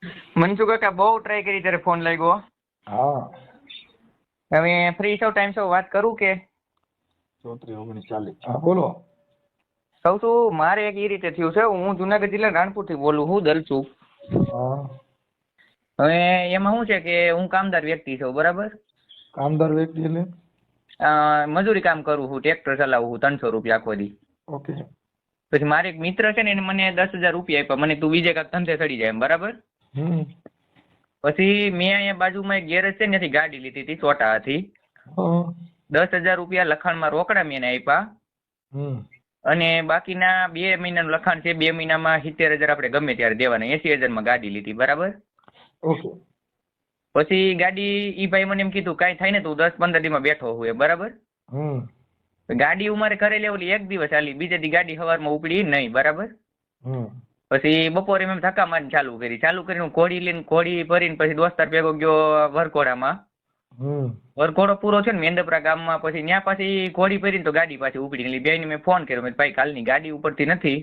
મનસુખ કાકા બહુ ટ્રાય કરી ત્યારે ફોન લાગ્યો. હા હવે ફ્રી છો, ટાઈમ છો, વાત કરું કે? 34 39 હા બોલો. કહું છું મારે એક એ રીતે થયું છે. હું જુનાગઢ જિલ્લા રાણપુર થી બોલું, હું દલ છું. હા હવે એમાં શું છે કે હું કામદાર વ્યક્તિ છું, બરાબર. કામદાર વ્યક્તિ એટલે મજૂરી કામ કરું છું, ટ્રેક્ટર ચલાવું છું 300 રૂપિયા આખો દી. ઓકે. પછી મારે એક મિત્ર છે ને એને મને 10,000 રૂપિયા આપ્યા, મને તું બીજે કાંઈક ધંધે ચડી જાય એમ, બરાબર. હમ પછી મેં અહીંયા બાજુમાં એક ગેરેજ છે ને ત્યાંથી ગાડી લીધી હતી ચોટાથી. હા 10,000 રૂપિયા લખાણમાં રોકડા મેં એને આપ્યા. હમ અને બાકીના 2 મહિનાનું લખાણ છે, 2 મહિનામાં 70,000 આપણે ગમે ત્યારે દેવાના, 80,000 માં ગાડી લીધી, બરાબર. ઓકે. પછી ગાડી ઈ ભાઈ મને એમ કીધું કાંઈ થાય ને તું 10-15 દીમાં બેઠો હોય, બરાબર. હમ ગાડી અમારે ઘરે લેવલી એક દિવસ ચાલી, બીજે દી ગાડી સવારમાં ઉપડી નહીં, બરાબર. હમ પછી બપોરે મેં ધક્કા મારીને ચાલુ કરીને હું ઘોડી ભરીને પછી દોસ્તાર ભેગો ગયો વરકોડામાં. હમ વરઘોડો પૂરો છે ને મેંદપરા ગામમાં, પછી ત્યાં પાછી ઘોડી ભરીને તો ગાડી પાછી ઉપડી ગઈ. બેન મેં ફોન કર્યો, મેં ભાઈ કાલની ગાડી ઉપડતી નથી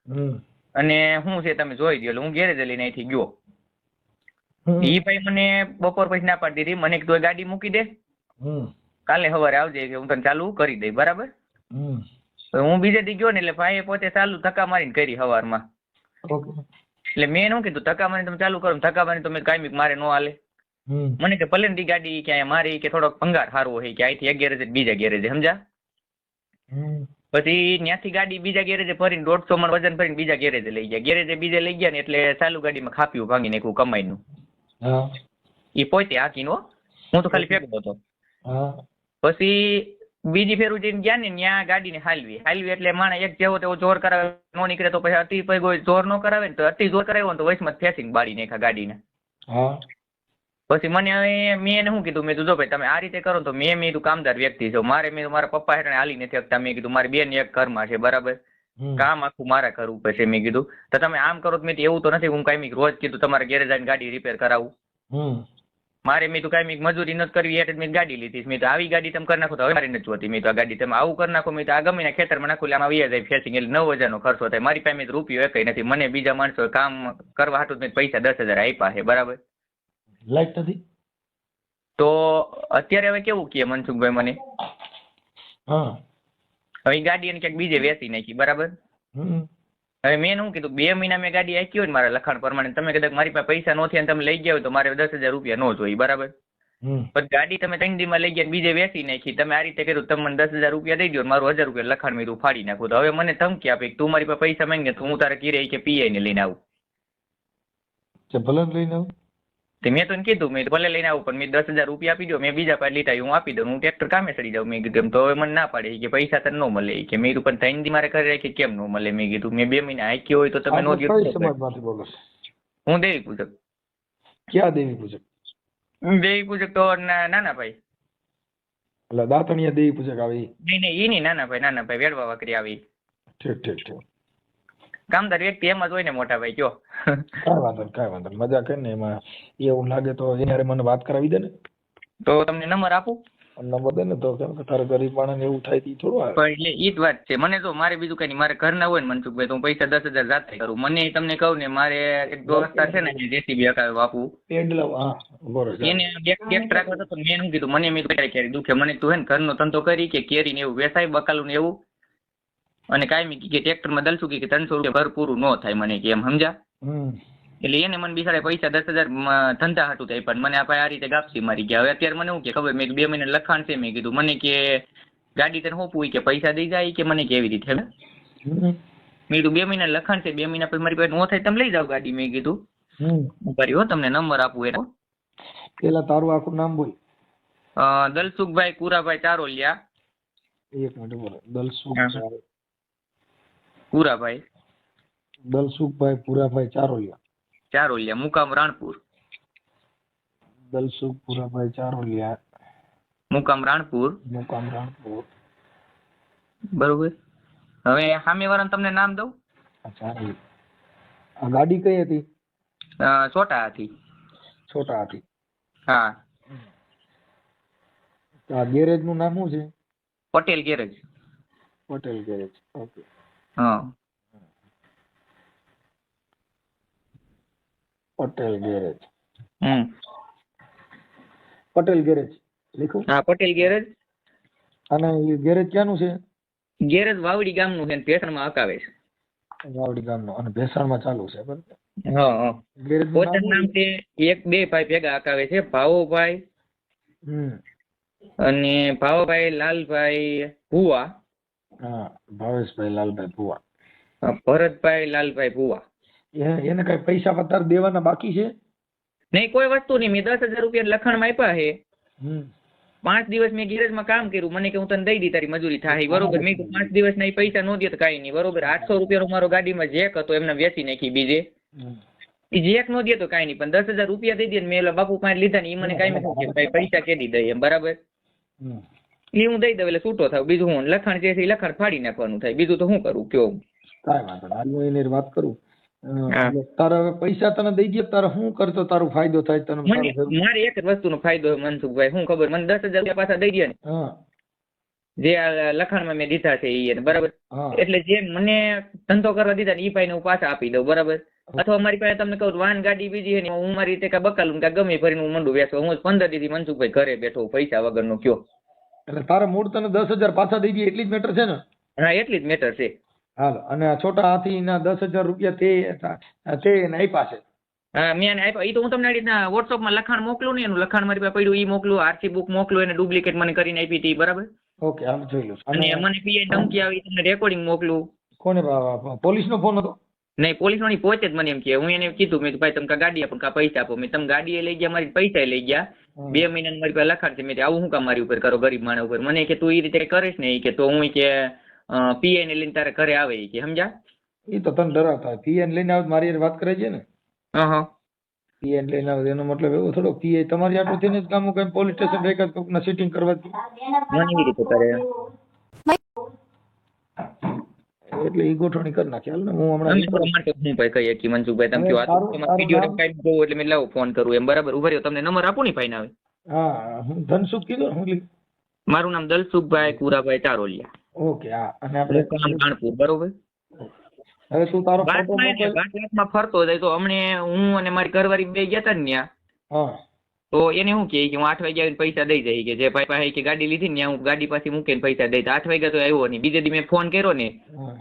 હમ અને શું છે તમે જોઈ દો. હું ગેરેજ લઈને અહીંથી ગયો. હમ ઈ ભાઈ મને બપોર પછી ના પાડી દીધી, મને તું ગાડી મૂકી દે, હમ કાલે સવારે આવજે કે હું તને ચાલુ કરી દઈ, બરાબર. હમ હું બીજે દી ગયો ને એટલે ભાઈએ પોતે ચાલુ ધક્કા મારીને કરી સવારમાં. ઓકે. એટલે મેં શું કીધું ધક્કા મારીને તમે ચાલુ કરો, ધક્કા મારીને તમે કાયમી મારે ન હાલે. હમ મને કે ભલે ની ગાડી કે મારી કે થોડોક ભંગાર સારું હોય કે અહીંથી એક ગેરેજ બીજા ગેરેજ, સમજા. હમ પછી ત્યાંથી ગાડી બીજા ગેરેજે ભરીને 150 મણ વજન ભરીને બીજા ગેરેજે લઈ ગયા. ગેરેજે બીજે લઈ ગયા ને એટલે ચાલુ ગાડીમાં ખાપ્યું ભાંગી નાખ્યું કમાઈનું. હા એ પોતે હાકીનો, હું તો ખાલી ફેંકતો હતો. હા પછી બીજી ફેરું જઈને ગયા ને ત્યાં ગાડીને હાલવી એટલે માણસ એક જેવો તેવો જોર કરાવે નો નીકળે તો પછી અતિ કોઈ જોર ન કરાવે ને તો અતિ જોર કરાવ્યો ને તો વચમાં ફેંસીને બાળી નાખ્યા ગાડીને. હા પછી મને હવે મેં એને શું કીધું, મેં કીધું જો ભાઈ તમે આ રીતે કરો તો મેં કીધું કામદાર વ્યક્તિ છો, મારે મેં મારા પપ્પા હેઠળ હાલી નથી શકતા, મેં કીધું મારી બેન એક ઘરમાં છે, બરાબર. હમ કામ આખું મારા ઘર ઉપર છે, મેં કીધું તો તમે આમ કરો તો મેં એવું તો નથી હું કાંઈ રોજ કીધું તમારા ગેરેજ આવીને ગાડી રિપેર કરાવું. હમ મારે મેં તો કાંઈ મજૂરી નથી કરવી એટલે મેં ગાડી લીધી. મેં તો આવી ગાડી તમે કરી નાખો તો હવે મારી નથી જોતી. મેં તો આ ગાડી તમે આવું કરી નાખો, મેં તો આ ગમીને ખેતરમાં નાખું આમાં વ્યાજ જાય ફેસિંગ એટલે 9,000નો ખર્ચો થાય. મારી પાસે રૂપિયો એકઈ નથી. મને બીજા માણસો કામ કરવા હાટું મેં પૈસા 10,000 આપ્યા છે, બરાબર. લાઈટ નથી. તો અત્યારે હવે કેવું કહે મનસુખભાઈ મને, હા હવે ગાડી એને ક્યાંક બીજે વેચી નાખી, બરાબર. હમ હવે મેં શું કીધું 2 મહિના મેં ગાડી આખી હોય ને મારા લખાણ પ્રમાણે, તમે કદાચ મારી પાસે પૈસા નથી અને તમે લઈ ગયા હોય તો મારે 10,000 રૂપિયા ન જોઈએ, બરાબર. હમ પણ ગાડી તમે 3 દીમાં લઈ ગયા બીજે વેચી નાખી, તમે આ રીતે કર્યું, તમે મને 10,000 રૂપિયા દઈ દો, મારું 1,000 રૂપિયા લખાણ મેં ફાડી નાખું. તો હવે મને ધમકી આપી તું મારી પાસે પૈસા માંગે તો હું તારે કીરે કે પીઆઈ ને લઈને આવું. ભલે લઈને આવું. તો મેં તો એને કીધું મેં ભલે લઈને આવું પણ મેં 10,000 રૂપિયા આપી દો, મેં બીજા પાસે લીધા હું આપી દઉં, હું ટ્રેક્ટર કામે ચડી જાઉં. મેં કીધું એમ તો હવે મને ના પાડે કે પૈસા તને ન મળે કે. મેં કીધું પણ 3 દી મારે ઘરે રાખી કેમ ન મળે. મેં કીધું મેં 2 મહિના હાંકી હોય તો તમે નો આપણે દો. કઈ સમાજમાંથી બોલો છો? હું દેવી પૂજક. ક્યાં દેવી પૂજક? દેવી પૂજક તો નાના ભાઈ. એટલે દાંતણિયા દેવી પૂજક આવી? નહીં ઈ નહીં, નાના ભાઈ વેડવા વાકરી આવી. ઠીક ઠીક ઠીક. કામદાર વ્યક્તિ એમ જ હોય ને મોટા ભાઈ, કયો. કાંઈ વાંધો નહીં. મજા કરીને એમાં એવું લાગે તો એને મને વાત કરાવી દે ને. તો તમને નંબર આપું? નંબર દે ને તો કેમ કે તારે ગરીબ માણસને એવું થાય તો થોડું આવે. પણ એટલે ઈ જ વાત છે. મને તો મારે બીજું કઈ નહીં, મારે ઘર ના હોય ને મનસુખભાઈ તો હું પૈસા 10,000 જાતે કરું. મને તમને કહું ને મારે એક દોસ્તાર છે ને જેસીબી હકાવે બાપુ, હા બરોબર. એને એક રાખવો હતો. મેં શું કીધું મને મેં કેરી દુખે મને તું હે ને ઘરનો ધંધો કરી કે કેરી ને એવું વેસાય બકાલું ને એવું, અને કાંઈ કે ટ્રેક્ટરમાં દલસું કે 300 રૂપિયા ઘર પૂરું ન થાય મને કે એમ, સમજા. એટલે એને મને બિચારા પૈસા 10,000 ધંધા હાટું થાય પણ મને આ રીતે ગાપસી મારી ગયા. હવે અત્યારે મને શું કે ખબર, મેં 2 મહિના લખાણ છે. મેં કીધું મને કે ગાડી તને હોપું કે પૈસા દઈ જાય કે મને કેવી રીતે. મેં કીધું 2 મહિના લખાણ છે, 2 મહિના પછી મારી પાસે નો થાય તમે લઈ જાઓ ગાડી. મેં કીધું કરી હો તમને નંબર આપું એનો. પેલા તારું આખું નામ બોલ. દલસુખભાઈ કુરાભાઈ ચારોલિયા. એક મિનિટ બોલો. દલસુખભાઈ પુરાભાઈ ચારોલિયા, મુકામ રાણપુર. દલસુખ પુરાભાઈ ચારોલિયા, મુકામ રાણપુર. બરોબર. હવે સામેવાળાને તમને નામ દઉં. આ ગાડી કઈ હતી? છોટા હતી. હા. આ ગેરેજ નું નામ શું છે? પટેલ ગેરેજ. ઓકે. હા. પટેલ ગેરેજ. હમ પટેલ ગેરેજ લીખું. હા પટેલ ગેરેજ. અને એ ગેરેજ ક્યાંનું છે? ગેરેજ વાવડી ગામનું છે, ભેસાણમાં હકાવે છે. વાવડી ગામનું અને ભેસાણમાં ચાલુ છે બરાબર. હા હા. ગેરેજનું પોતાનું નામ નામ શું? છે, એક બે ભાઈ ભેગા હકાવે છે, ભાવોભાઈ હમ. અને ભાવોભાઈ લાલભાઈ ભુવા, હા, ભાવેશભાઈ લાલભાઈ ભુવા. ભરતભાઈ લાલભાઈ ભુવા. એને કઈ પૈસા પત્તાર દેવાના બાકી છે? નહીં કોઈ વસ્તુ નહીં, મેં 10,000 રૂપિયા લખાણમાં આપ્યા છે. હમ. 5 દિવસ મેં ગેરેજમાં કામ કર્યું, મને કે હું તને દઈ દી તારી મજૂરી થાય બરોબર. મેં 5 દિવસના ઈ પૈસા નો દે તો કાંઈ નહીં બરોબર. 800 રૂપિયાનો મારો ગાડીમાં જેક હતો એમને વેચી નાખી બીજે. ઈ જેક નો દે તો કાંઈ નહીં, પણ 10,000 રૂપિયા દઈ દે ને મેં ઓલા બાપુ પાસે લીધા ને ઈ મને કાંઈ નથી કે ભાઈ પૈસા કેદી દઈ એમ બરાબર. ઈ હું દઈ દઉં એટલે છૂટો થાવ, બીજું હું લખાણ જે છે ઈ લખાણ ફાડી નાખવાનું થાય, બીજું તો શું કરું કયો. કાંઈ વાંધો નહીં, હું એની વાત કરું. હા. તારા હવે પૈસા તને દઈ દે, તારે શું કરતો તારો ફાયદો થાય તને? મને મારે એક જ વસ્તુનો ફાયદો છે મનસુખભાઈ, શું ખબર, મને 10,000 રૂપિયા પાછા દઈ દે ને હા જે આ લખાણમાં મેં દીધા છે ઈ એને બરાબર. હા એટલે જે મને ધંધો કરવા દીધા ને ઈ ભાઈને હું પાછા આપી દઉં બરાબર. અથવા મારી પાસે તમને કહું વાહન ગાડી બીજી છે ને હું મારી રીતે કાં બકાલું કાં ગમે ભરીને હું મંડું વેચવા, હું 15 દી થી મનસુખભાઈ ઘરે બેઠો પૈસા વગરનો કયો. એટલે તારે મૂળ તને 10,000 પાછા દઈ દે એટલી જ મેટર છે ને? હા એટલી જ મેટર છે. હાલ, અને આ છોટા હાથીના 10,000 રૂપિયા તે એને આપ્યા છે? હા મેં એને આપ્યા, ઈ તો હું તમને આ રીતના વોટ્સઅપમાં લખાણ મોકલું ને, એનું લખાણ મારી પાસે પડ્યું ઈ મોકલું, આરસી બુક મોકલું, એને ડુપ્લિકેટ મને કરીને આપી હતી બરાબર. ઓકે, હાલ જોઈ લઉં. અને મને પીઆઈ ધમકી આવી તમને રેકોર્ડિંગ મોકલું. કોને પોલીસનો ફોન હતો? નહીં પોલીસ ની પહોંચે જ મને એમ કે, હું એને કીધું મેં ભાઈ તમે કાં ગાડી આપો કાં પૈસા આપો. મેં તમે ગાડી લઈ ગયા, મારી પૈસા લઈ ગયા. 2 મહિના મારી પાસે લખાણ છે. મેં આવું શું કામ મારી ઉપર કરો ગરીબ માણસ ઉપર? મને કે તું એ રીતે કરીશ ને ઈ કે તો હું કે પીઆઈ ને લઈને તારે ઘરે આવે ઈ કે સમજ્યા. એ તો તને ડરાવતા હોય. પીએન લઈને આવે મારી હારે વાત કરે છે ને? હા પીએન લઈને આવે એનો મતલબ એવો થોડો પીઆઈ તમારી આટલું થઈને જ કામ કઈ પોલીસ સ્ટેશન રેખા કોકના સીટિંગ કરવા મને એવી રીતે કરે. એટલે ઈ ગોઠવણી કરી નાખી. હાલ ને હું અમે હમણાં થોડા માટે હું ભાઈ કહીએ કે મનસુખભાઈ તમે કયો આ તમારો વિડીયો રેકોર્ડ જોવો એટલે મેં લાવો ફોન કરું એમ બરાબર. ઉભા રહ્યો તમને નંબર આપું ને ભાઈ ના આવે. હા, હું ધનસુખ કીધું હું લીધું. મારું નામ દલસુખભાઈ કુરાભાઈ ચારોલિયા. ઓકે, હા. અને આપણે કાનપુર બરોબર. હવે તું તારો ફોટો મોકલ. બાટલામાં ફરતો જાય તો હમણે હું અને મારી ઘરવાળી બે ગયા હતા ને ત્યાં, હા તો એને શું કહે કે હું 8 વાગે આવીને પૈસા દઈ જાય કે જે ભાઈ પાસે કે ગાડી લીધી ને હું ગાડી પાછી મૂકીને પૈસા દઈ. 8 વાગ્યા તો આવ્યો નહીં. બીજે દી મેં ફોન કર્યો ને હા.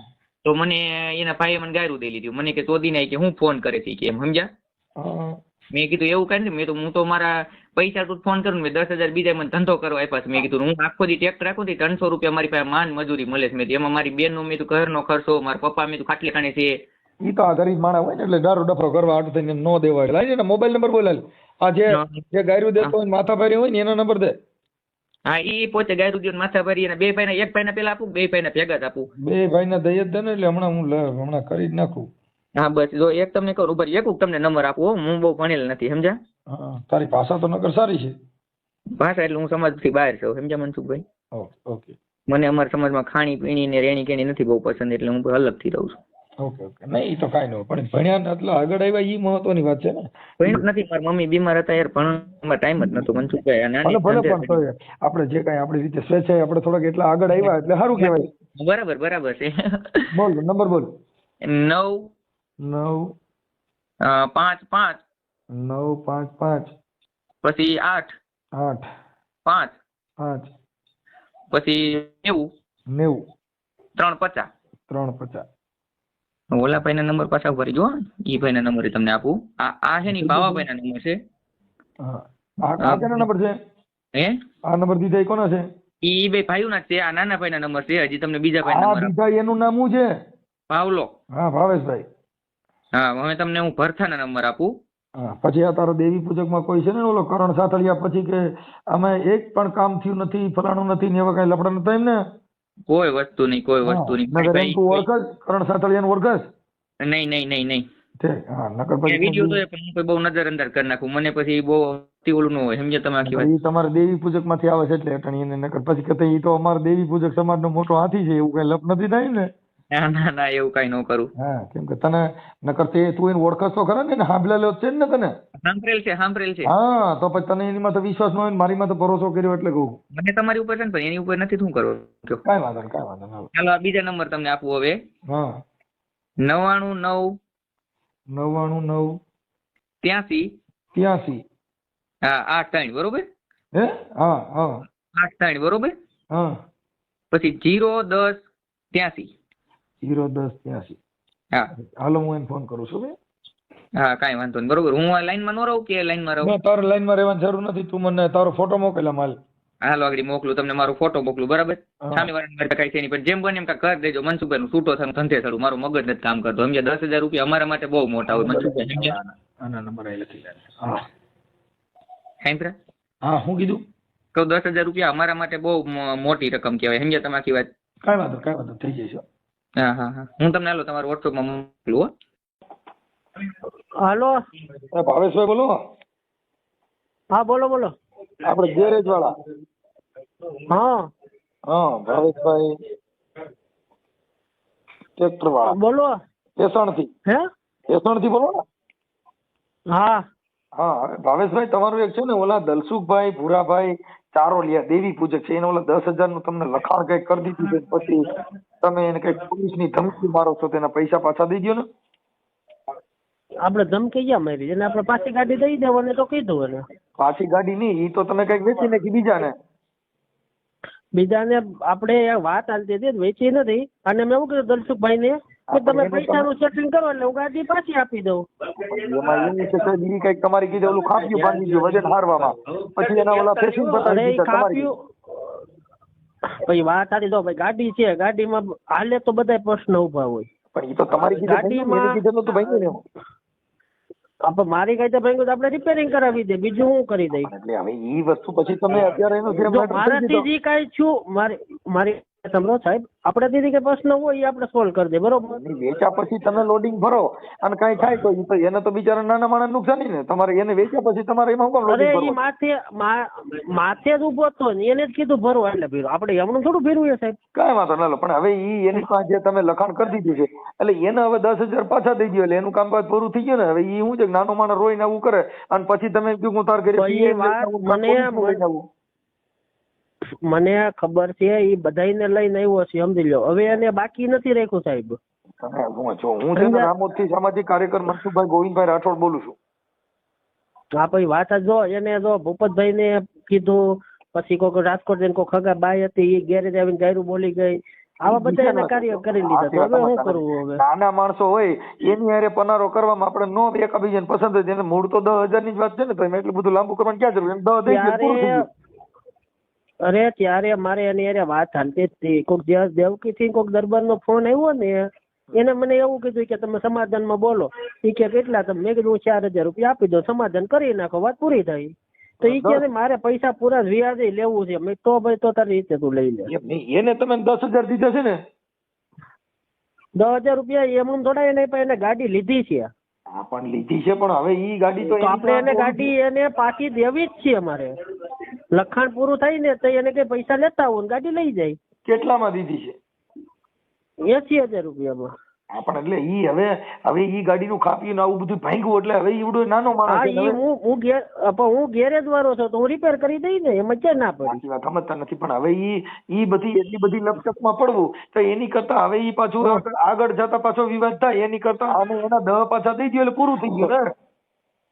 તો મને એના ભાઈએ મને ગાયરું દઈ લીધું. મને કે ચોદી નાઈ કે હું ફોન કરે છે કે એમ સમજ્યા. હા. મેં કીધું એવું કાંઈ નથી, હું તો મારા પૈસા તું ફોન કરું મેં 10,000 બીજા મને ધંધો કરવા આપ્યા છે. મેં કીધું હું આખો દી ટ્રેક્ટર રાખું 300 રૂપિયા મારી પાસે માન મજૂરી મળે છે. મેં એમાં મારી બેનનો મેં ઘરનો ખર્ચો, મારા પપ્પા મેં ખાટલી ખાણે છે. ઈ તો આ ગરીબ માણસ હોય ને એટલે દારૂ ડફરો કરવા આટું થઈને નો દેવાય. લાઈ ને મોબાઈલ નંબર બોલાય. આ જે ગાયરું દેતો હોય માથા ભારી હોય ને એનો નંબર દે. હા ઈ પોતે ગાયરું દે માથા ભરી અને 2 ભાઈના 1 ભાઈના પેલા આપું, 2 ભાઈના ભેગા જ આપું. 2 ભાઈના દઈ જ દે ને એટલે હમણાં કરી જ નાખું. હા બસ જો એક તમને કહું ઉપર એક તમને નંબર આપું. હું બહુ ભણેલ નથી સમજ્યા. હા, તારી ભાષા તો નકર સારી છે. ભાષા એટલે હું સમાજથી બહાર છું સમજ્યા મનસુખભાઈ. ઓકે ઓકે મને અમારા સમાજમાં ખાણી પીણી ને રેણી કેણી નથી બહુ પસંદ એટલે હું અલગથી રહું છું. Okay okay. નહીં ઈ તો કાંઈ ન પણ ભણ્યા ને એટલે આગળ આવ્યા ઈ મહત્વની વાત છે ને. ભણ્યું જ નથી, મારી મમ્મી બીમાર હતા યાર, ભણવામાં ટાઈમ જ નતો મનસુખભાઈ. આ નાની ભલે પણ તોય આપણે જે કાંઈ આપણી રીતે સ્વેચ્છાએ આપણે થોડાક એટલા આગળ આવ્યા એટલે સારું કહેવાય. બરાબર છે. બોલ નંબર બોલ. 9 9 5 5 9 5 5 પછી 8 8 5 5 પછી 90 350 350. ઓલા ભાઈના નંબર પાછા ભરી જો ઈ ભાઈના નંબર તમને આપું. આ છે ને બાવાભાઈના નંબર છે. હા, આ કેનો નંબર છે? હે આ નંબર દીધા એ કોનો છે? ઈ બે ભાઈઓના છે. આ નાના ભાઈના નંબર છે. હજી તમને બીજા ભાઈના નંબર દીધા એનું નામ શું છે? પાવલો. હા, ભાવેશભાઈ. હા હવે તમને હું ભરથાના નંબર આપું. હા, પછી આ તારો દેવી પૂજકમાં કોઈ છે ને ઓલો કરણ સાથળિયા પછી કે અમે એક પણ કામ થયું નથી ફલાણું નથી ને એવા કઈ લફડા નતા એમ ને? કોઈ વસ્તુ નહીં નગર એમ તું ઓળખસ કરણ સાથળિયાને ઓળખસ? નહીં ઠીક. હા, નકર પછી વિડીયો તો પણ હું બહુ નજર અંદાજ કરી નાખું. મને પછી બહુ ઓલું ન હોય સમજ્યા તમે આખી વાત. ઈ તમારે દેવી પૂજક માંથી આવે છે એટલે અટણી એને નકર પછી કહેતા ઈ તો અમારો દેવી પૂજક સમાજનો મોટો હાથી છે એવું કઈ લપ નથી થાય ને? ના એવું કઈ ન કરું. હા, કેમ કે તને નકર તે તું એને ઓળખસ તો ખરા ને સાંભળેલો છે ને તને? સાંભળેલ છે. હા, તો પછી તને એની માં તો વિશ્વાસ ન હોય ને મારી માં તો ભરોસો કર્યો એટલે કહું. મને તમારી ઉપર છે ને પણ એની ઉપર નથી શું કરો. કાંઈ વાંધો નહીં. ચાલો આ બીજા નંબર તમને આપું હવે. હા, 99 99 83 હા 83 બરોબર હે હા હા 83 બરોબર હા પછી 010 83 01083 હા હાલો હું એને ફોન કરું છું બે હા કાંઈ વાંધો નહીં બરોબર હું આ લાઈનમાં ન રહું કે લાઈનમાં રહું ના તારે લાઈનમાં રહેવાની જરૂર નથી તું મને તારો ફોટો મોકલા માલ હાલો આગળ મોકલું તમને મારો ફોટો મોકલું બરાબર હા. સામે વાળા કઈ છે નહીં પણ જેમ બને એમ કાંઈ કરી દેજો મનસુખભાઈ નું છૂટો થવાનું ધંધે થયું મારું મગજ નથી કામ કરતો સમજ્યા 10,000 રૂપિયા અમારા માટે બહુ મોટા હોય મનસુખભાઈ સમજ્યા આના નંબર અહીં લખી લે હા સાંભળ્યા હા શું કીધું તો 10,000 રૂપિયા અમારા માટે બહુ મોટી રકમ કહેવાય સમજ્યા તમે આખી વાત કાંઈ વાંધો થઈ જશે હા હા હા હું તમને હાલો તમારા વોટ્સઅપમાં મોકલું હો હાલો ભાવેશભાઈ બોલો હા બોલો બોલો આપણે ગેરેજ વાળા હા હા ભાવેશભાઈ ટ્રેક્ટર વાળા બોલો ભેસણ થી બોલો ને હા હા ભાવેશભાઈ તમારું એક છે ને ઓલા દલસુખભાઈ ભૂરાભાઈ ચારોલિયા દેવી પૂજક છે એને ઓલા 10,000 નું તમને લખાણ કઈક કરી દીધું છે પછી તમે એને કઈક પોલીસ ની ધમકી મારો છો તેના પૈસા પાછા દઈ દો ને આપણે ધમકી ક્યાં મારી એને આપણે પાછી ગાડી દઈ દેવાની તો કીધું એને પાછી ગાડી નહીં ઈ તો તમે કઈક વેચી નાખી બીજાને બીજાને આપણે વાત હાલતી હતી વેચી નથી અને મેં એવું કીધું દલસુખભાઈ ને કે તમે પૈસાનું સેટિંગ કરો એટલે હું ગાડી પાછી આપી દઉં એમાં એવું છે કે ઈ કઈક તમારી કીધે ઓલું ખાપ્યું ભાંગી ગયું વજન હારવામાં પછી એના ઓલા ફેસિંગ અરે બતાવી ઈ દીધા તમારી કાપ્યું પછી વાત હાલી દો ભાઈ ગાડી છે ગાડીમાં હાલે તો બધા પ્રશ્ન ઉભા હોય પણ ઈ તો તમારી કીધે ભાંગ્યું, એને કીધેલું તો ભાંગ્યું ને આપણે મારી ગાડી ભાઈ તો આપણે રિપેરિંગ કરાવી દે બીજું હું કરી દઈ એટલે હવે ઈ વસ્તુ પછી તમે અત્યારે એનું જે જો મારાથી જે કાંઈ છું મારી સમજો સાહેબ આપણાથી કઈ પ્રશ્ન હોય એ આપણે સોલ્વ કરી દે બરોબર વેચ્યા પછી તમે લોડિંગ ભરો અને કઈ થાય તો ઈ તો એને તો બિચારા નાના માણસ નુકસાન ને તમારે એને વેચ્યા પછી તમારે એમાં કોણ અરે લોડિંગ ઈ ભરવું માથે જ ઉભો હતો ને એને જ કીધું ભરવા એટલે ભીરો આપણે એમનું થોડું ભીરવું સાહેબ કાંઈ વાંધો ના લો પણ હવે ઈ એની પાસે જે તમે લખાણ કરી દીધું છે એટલે એને હવે 10,000 પાછા દઈ દો એટલે એનું કામકાજ પૂરું થઈ ગયું ને હવે ઈ શું છે નાનો માણસ રોઈને આવું કરે અને પછી તમે કીધું હું તાર ઘરે તો એ વાત મને ખબર છે એ બધાને લઈને આવ્યો છે સમજી લો હવે એને બાકી નથી રાખ્યું સાહેબ તમે હું છે ને રામોદથી સામાજિક કાર્યકર મનસુખભાઈ ગોવિંદભાઈ રાઠોડ બોલું છું હા પછી વાત જ જો એને જો ભૂપતભાઈ ને કીધું પછી કોઈ રાજકોટ જઈને કોઈ ખગા બાઈ હતી એ ગેરેજ આવીને ગાયરું બોલી ગઈ આવા બધા એને કાર્ય કરી લીધા તો હવે શું કરવું હવે નાના માણસો હોય એની હારે પનારો કરવામાં આપણે નો એકબીજાને પસંદ જ એને મૂળ તો 10,000 ની જ વાત છે ને તો એટલું બધું લાંબુ કરવાનું ક્યાં જરૂર એમ 10 દઈ દે પૂરું થઈ ગયું અરે ત્યારે મારે એની હારે વાત હાલતી જ હતી કોઈક દેવકી થી કોઈક દરબાર નો ફોન આવ્યો ને એને મને એવું કીધું કે તમે સમાધાનમાં બોલો એ કે કેટલા તમે મેં કીધું 4,000 રૂપિયા આપી દો સમાધાન કરી નાખો વાત પૂરી થઈ તો એ કે મારે પૈસા પૂરા વ્યાજે લેવું છે મેં તો ભાઈ તો તારી રીતે તું લઈ લે એને તમે 10,000 દીધા છે ને 10,000 રૂપિયા એમ થોડા એને એને ગાડી લીધી છે હા પણ લીધી છે પણ હવે ઈ ગાડી તો આપણે એને ગાડી એને પાછી દેવી જ છે અમારે લખાણ પૂરું થાય ને તો એને કઈ પૈસા લેતા હોય ને ગાડી લઈ જાય કેટલામાં દીધી છે 80,000 રૂપિયામાં હા પણ એટલે ઈ હવે ઈ ગાડીનું ખાપીને આવું બધું ભાંગ્યું એટલે હવે ઈવડો નાનો માણસ છે હું ગેરેજ વાળો છું તો હું રિપેર કરી દઈ ને એમાં ક્યાં ના પડી સાચી વાત સમજતા નથી પણ હવે ઈ બધી એટલી બધી લપચકમાં પડવું તો એની કરતા હવે ઈ પાછું આગળ જતા પાછો વિવાદ થાય એની કરતા આને એના 10 પાછા દઈ દો એટલે પૂરું થઈ ગયું ને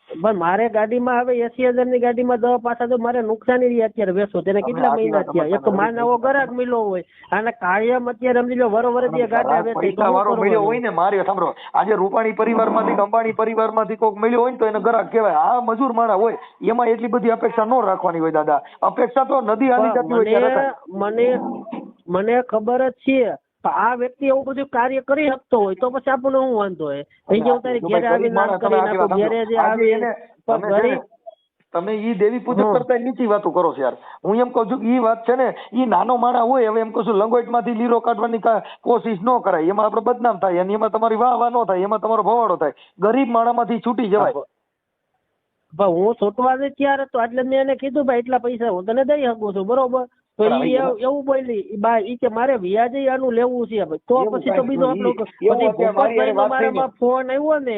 પણ મારે ગાડીમાં હવે 80,000 ની ગાડીમાં 10 પાછા તો મારે નુકસાની રહી અત્યારે વેચો તેને કેટલા મહિના થયા એક તો માર નવો ગ્રાહક મિલો હોય અને કાયમ અત્યારે સમજી લો વરોવર જે ગાડી વેચે પૈસા વાળો મળ્યો હોય ને મારે સાંભળો આજે રૂપાણી પરિવારમાંથી અંબાણી પરિવારમાંથી કોઈક મળ્યો હોય ને તો એને ગ્રાહક કહેવાય આ મજૂર માણા હોય એમાં એટલી બધી અપેક્ષા ન રાખવાની હોય દાદા અપેક્ષા તો નદી હાલી જતી હોય ત્યારે મને ખબર જ છે આ વ્યક્તિ એવું બધું કાર્ય કરી શકતો હોય તો પછી આપણને શું વાંધો હોય અહીં જે તારી ઘેરે આવી નામ કરી નાખો ઘેરે જે આવી તમે ઈ દેવી પૂજક કરતા નીચી વાતો કરો છો યાર હું એમ કઉ છું કે ઈ વાત છે ને ઈ નાનો માણા હોય હવે એમ કહું છું લંગોટ માંથી લીરો કાઢવાની કોશિશ ન કરાય એમાં આપણે બદનામ થાય અને એમાં તમારી વાહ ન થાય એમાં તમારો ભવાડો થાય ગરીબ માણામાંથી છૂટી જવાય હું છૂટવા જ ત્યારે તો એટલે મેં એને કીધું ભાઈ એટલા પૈસા હું તને દઈ શકું છું બરોબર તો એવું બોલી બા ઈ કે મારે વ્યાજે આનું લેવું છે તો પછી તો બીજો આપણો પછી ભૂપતભાઈ નો મારામાં ફોન આવ્યો ને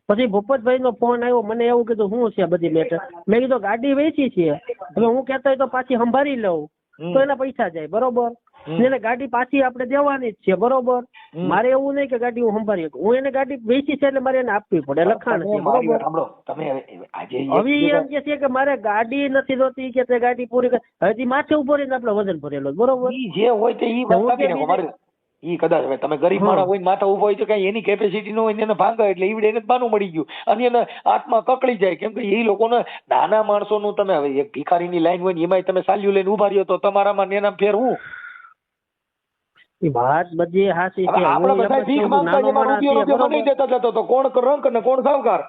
પછી ભૂપતભાઈ નો ફોન આવ્યો મને એવું કીધું શું છે બધી મેટર મેં કીધું ગાડી વેચી છે હવે હું કહેતો હોય તો પાછી સંભાળી લઉં તો એના પૈસા જાય બરોબર એને ગાડી પાછી આપણે દેવાની જ છે, બરોબર. મારે એવું નહીં કે ગાડી હું સંભાળી શકું. હું એને ગાડી વેચી છે એટલે મારે એને આપવી પડે, લખાણ છે, બરોબર. હવે એમ કે છે કે મારે ગાડી નથી જોતી કે તે ગાડી પૂરી હજી માથે ઉભો રહીને આપણે વજન ભરેલો, બરોબર. જે હોય તે ઈ વાત કાપી નાખો. મારે ઈ કદાચ હવે તમે ગરીબ માણસ હોય માથા ઉભો હોય તો કઈ એની કેપેસિટી નો હોય ને એને ભાંગે એટલે ઈવડે એને બાનું મળી ગયું અને એને આત્મા કકળી જાય. કેમ કે એ લોકોને નાના માણસોનું તમે હવે એક ભિખારીની લાઈન હોય ને એમાં તમે સાલ્યું લઈને ઉભા રહ્યો તો તમારામાં ને એના ફેર હું વાત બધી હાચી છે. આપણે બધા ભીખ માંગતા એમાં રૂપિયો નહીં દેતા જતો તો કોણ રંક ને કોણ સાવકાર.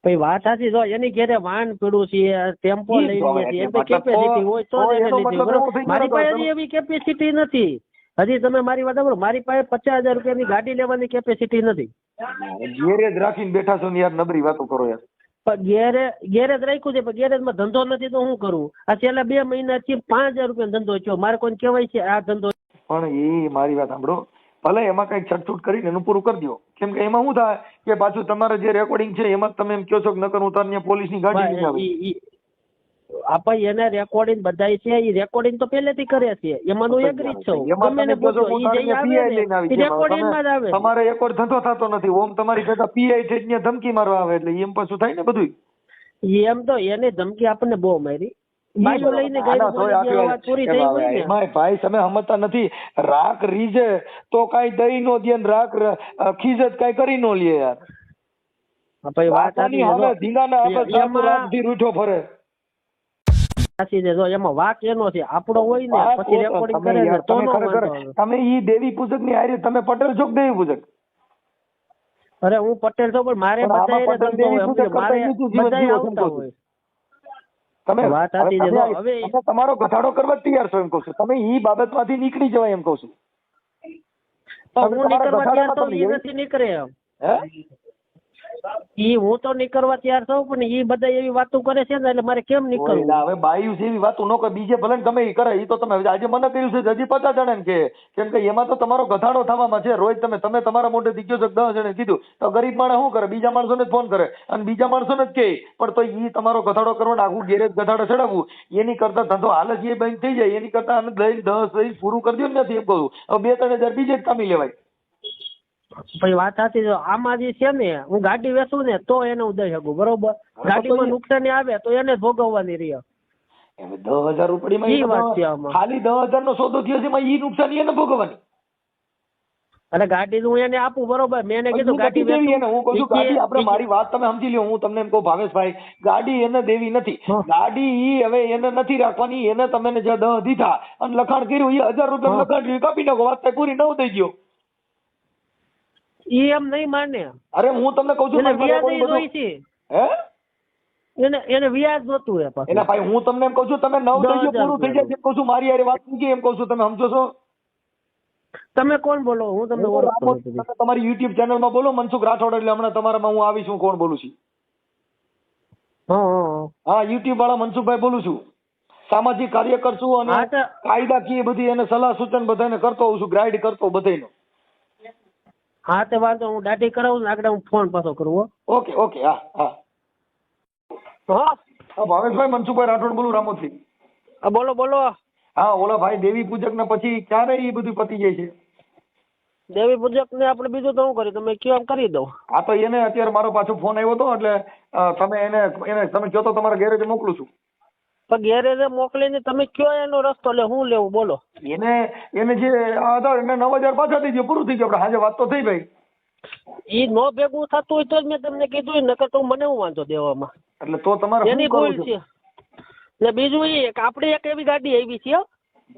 ભાઈ વાત સાચી. જો એની ઘેરે વાહન પીડું છે, ટેમ્પો લઈ લે છે, એમ કેપેસિટી હોય તો એને લીધી, બરોબર. મારી પાસે હજી એવી કેપેસિટી નથી. હજી તમે મારી વાત સાંભળો, મારી પાસે 50,000 રૂપિયાની ગાડી લેવાની કેપેસિટી નથી. ગેરેજ રાખીને બેઠા છો ને યાર, નબળી વાતો કરો યાર. પણ ગેરેજ રાખ્યું છે પણ ગેરેજમાં ધંધો નથી તો શું કરું? આ છેલ્લા 2 મહિનાથી 5,000 રૂપિયાનો ધંધો થયો. મારે કોઈને કહેવાય છે આ ધંધો? પણ એ મારી વાત સાંભળો, ભલે એમાં કઈક છટછૂટ કરીને એનું પૂરું કરી દો. કેમ કે એમાં શું થાય કે પાછું તમારે જે રેકોર્ડિંગ છે એમાં તમે એમ કહો છો કે નકર હું તાર પોલીસની ગાડી લઈને આવી. આપણે એને રેકોર્ડિંગ બધાય છે, એ રેકોર્ડિંગ તો પહેલેથી કરે છે, એમાં હું એગ્રી છું. ગમે ને પૂછો, ઈ જઈ આવે ને રેકોર્ડિંગ માં જ આવે. તમારે એકોડ ધંધો થતો નથી. ઓમ તમારી ભેગા પીઆઈ છે ત્યાં ધમકી મારવા આવે એટલે એમ પાછું થાય ને બધું. એમ તો એને ધમકી આપણને બહુ મારી. બાજુ લઈને ગઈ પૂરી થઈ ગઈ ને. ભાઈ તમે સમજતા નથી. રાખ રીજે તો કઈ દઈ નો દે, રાખ ખીજત કઈ કરી નો લે યાર. ભાઈ વાત સાચી હવે ધીંગાના આપણે રાતથી રૂઠો ફરે. સાચી છે. જો એમાં વાક એનો છે, આપણો હોય ને પછી રેકોર્ડિંગ કરે ને તો નો વાંધો. તમે ઈ દેવી પૂજક ની હારે તમે પટેલ છો કે દેવી પૂજક? અરે હું પટેલ છું પણ મારે બધાય ધંધો હોય, મારે બધાય આવતા હોય. તમે વાત સાચી છે. હવે તમારો ગધાડો કરવા તૈયાર છો એમ કહું છું. તમે ઈ બાબતમાંથી નીકળી જવાય એમ કહું છું. હું નીકળવા તૈયાર તો ઈ નથી નીકળે એમ. ઈ હું તો નીકળવા તૈયાર છું પણ ઈ બધા એવી વાતો કરે છે ને એટલે મારે કેમ નીકળવું? હવે બાયું છે એવી વાતો ન કરે, બીજે ભલે ગમે એ કરે. એ તો તમે આજે મને કર્યું છે હજી 50 જણા ને કે કેમ કે એમાં તો તમારો ગધાડો થવામાં છે. રોજ તમે તમારા મોઢેથી કહો છો 10 જણે કીધું તો ગરીબ માણસ શું કરે? બીજા માણસોને ફોન કરે અને બીજા માણસોને જ કહે. પણ તો ઈ તમારો ગધાડો કરવાનો, આખું ગેરેજ ગધાડો ચડાવવું એની કરતા ધંધો હાલ જ એ બંધ થઈ જાય એની કરતા આને દઈ 10 દઈ પૂરું કરી દો ને. નથી એમ કહું. હવે 2-3 હજાર બીજે જ કામી લેવાય. ભાઈ વાત સાચી. આમાં જે છે ને હું ગાડી વેચું ને તો એને હું દઈ શકું, બરોબર. ગાડીમાં નુકસાની આવે તો એને ભોગવવાની રહી. 10,000 રૂપિયામાં ખાલી 10,000 નો સોદો થયો છે એમાં ઈ નુકસાની એને ભોગવવાની. અને ગાડી હું એને આપું, બરોબર. મેં એને કીધું ગાડી દેવી એને. હું કહું છું ગાડી આપણે મારી વાત તમે સમજી લ્યો. હું તમને એમ કહું ભાવેશભાઈ, ગાડી એને દેવી નથી. ગાડી ઈ હવે એને નથી રાખવાની. એને તમે જે 10 દીધા અને લખાણ કર્યું એ 1,000 રૂપિયા લખાણ કાપી નાખો. વાત પૂરી 9 દઈ ગયો. ઈ એમ નહીં માને. અરે હું તમને કહું છું વ્યાજ છે. હે એને વ્યાજ નતું એના ભાઈ. હું તમને એમ કહું છું તમે 9 દઈ ગયો પૂરું થઈ જાય એમ કહું છું. મારી યાર વાત મૂકી એમ કહું છું. તમે સમજો છો? તમે કોણ બોલો? હું તમને ઓળખતો નથી. તમારી યુટ્યુબ ચેનલ માં બોલો મનસુખ રાઠોડ એટલે હમણાં તમારામાં હું આવીશ. હું કોણ બોલું છું? હા યુટ્યુબ વાળા મનસુખભાઈ બોલું છું. સામાજિક કાર્યકર છું અને કાયદાકીય બધી એને સલાહ સૂચન બધાને કરતો હોઉં છું. ગાઈડ કરતો બધાનો. હા તે વાંધો હું દાઢી કરાવું આગળ હું ફોન પાછો કરું. Okay okay. હા હા હા ભાવેશભાઈ મનસુખભાઈ રાઠોડ બોલું રામોદથી. બોલો બોલો. હા ઓલા ભાઈ દેવી પૂજક ને પછી ક્યારે એ બધું પતી જાય છે? દેવી પૂજક ને આપણે બીજું તો શું કર્યું તમે કયો એમ કરી દઉં. હા તો એને અત્યારે મારો પાછો ફોન આવ્યો હતો એટલે તમે એને તમે કહો તો તમારા ગેરેજે મોકલું છું. પણ ગેરેજે મોકલીને તમે કયો એનો રસ્તો એટલે હું લેવું બોલો. એને જે આધાર એને 9,000 પાછા થઈ ગયો. પૂરું થઈ ગયું. આપણે આજે વાત તો થઈ ભાઈ. ઈ નો ભેગું થતું હોય તો જ મેં તમને કીધું નકર તો મને હું વાંધો દેવામાં. એટલે તો તમારે એની ભૂલ છે. ને બીજું એ આપણે એક એવી ગાડી આવી છે